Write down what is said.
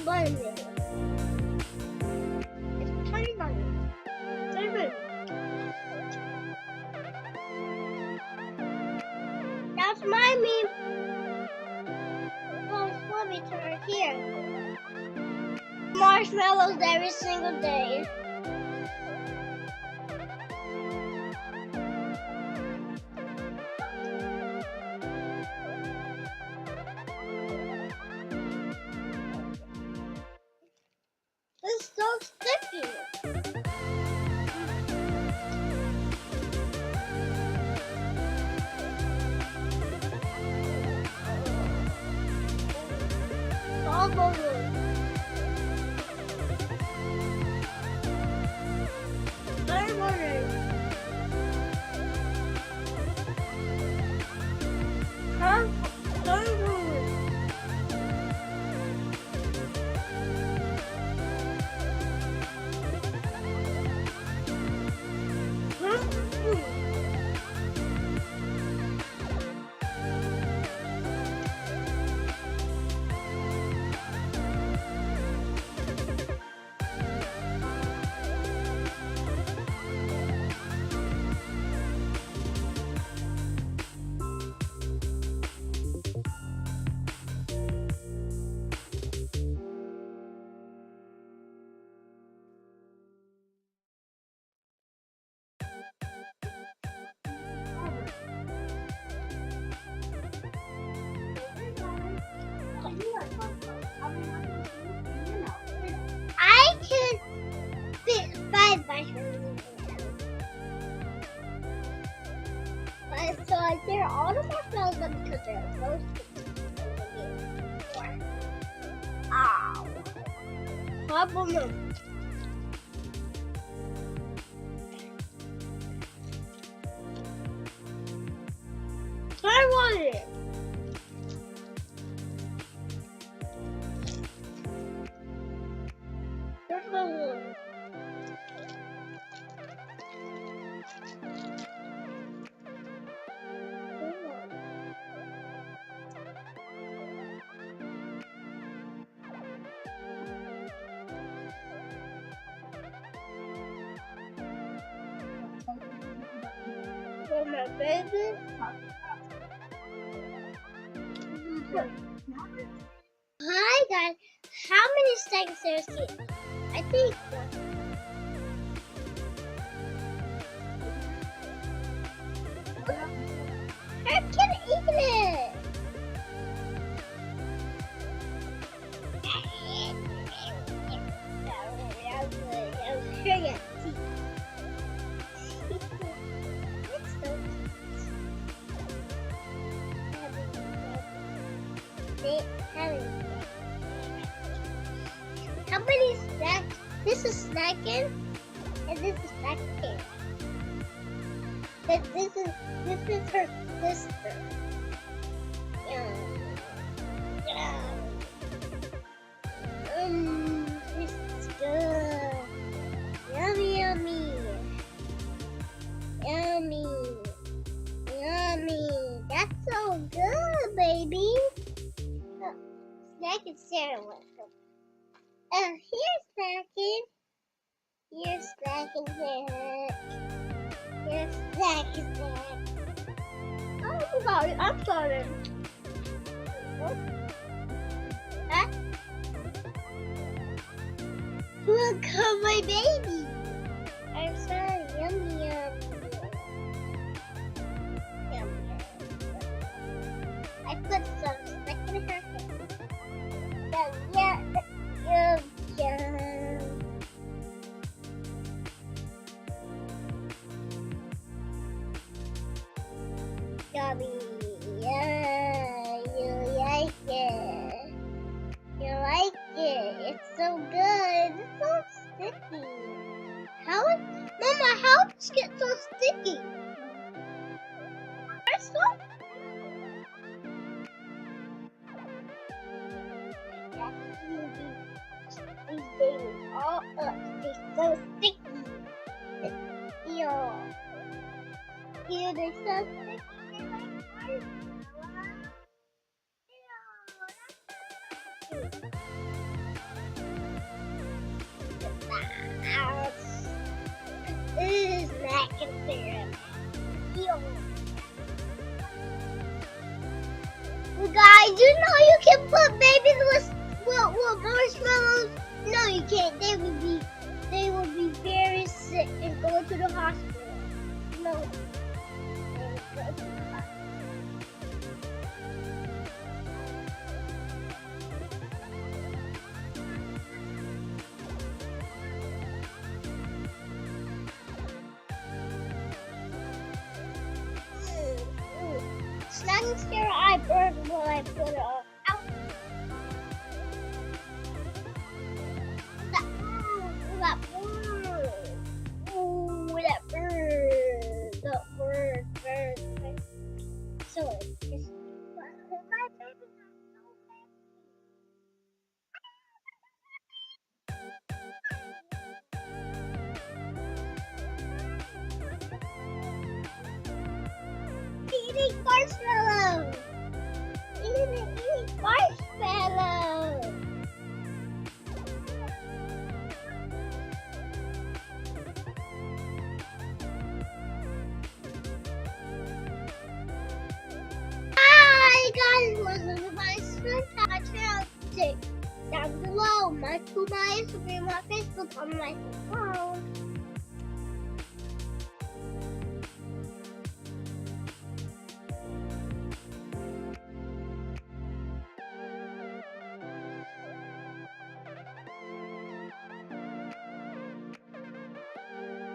Monday. It's pretty Monday. Very That's my meme. Oh, it's lovely to right here. Marshmallows every single day. It's so sticky. All over. Very wondering. Huh? Very wondering. Huh? I can fit 5 marshmallows. But so I did all the marshmallows because they're close to me. Ow. Problem. I want it. For my baby. Hi guys, how many stacks there's here? I think I can eat it. How many snacks? This is snacking, and this is snacking. But this is her sister. This is good. Yummy, yummy, yummy, yummy. That's so good, baby. Snack and Sarah with them. Here's snacking. Here's snacking snack. Here's snacking snack. Oh, I'm sorry. I'm sorry. Huh? Look at my baby. I'm sorry. Yummy, yummy. Yummy. I put some snack in her hair. Yeah. Yummy. Yeah, you like it. You like it. It's so good. It's so sticky. Mama, how did it get so sticky? First one? These babies all up. They're so sticky. Ew. Ew, they're so sticky. Instagram. Yo. Well, guys, you know you can put babies with marshmallows. No, you can't. They will be very sick and go to the hospital. No. They will go to the hospital. Snuggle scare I burned while I put it on. Ow. That bird. Ooh, that bird. That bird. So it's my baby. Eating marshmallow. Eating marshmallow. Hi guys, welcome to my Springtime channel. Down below, my Instagram, my Facebook, on my phone.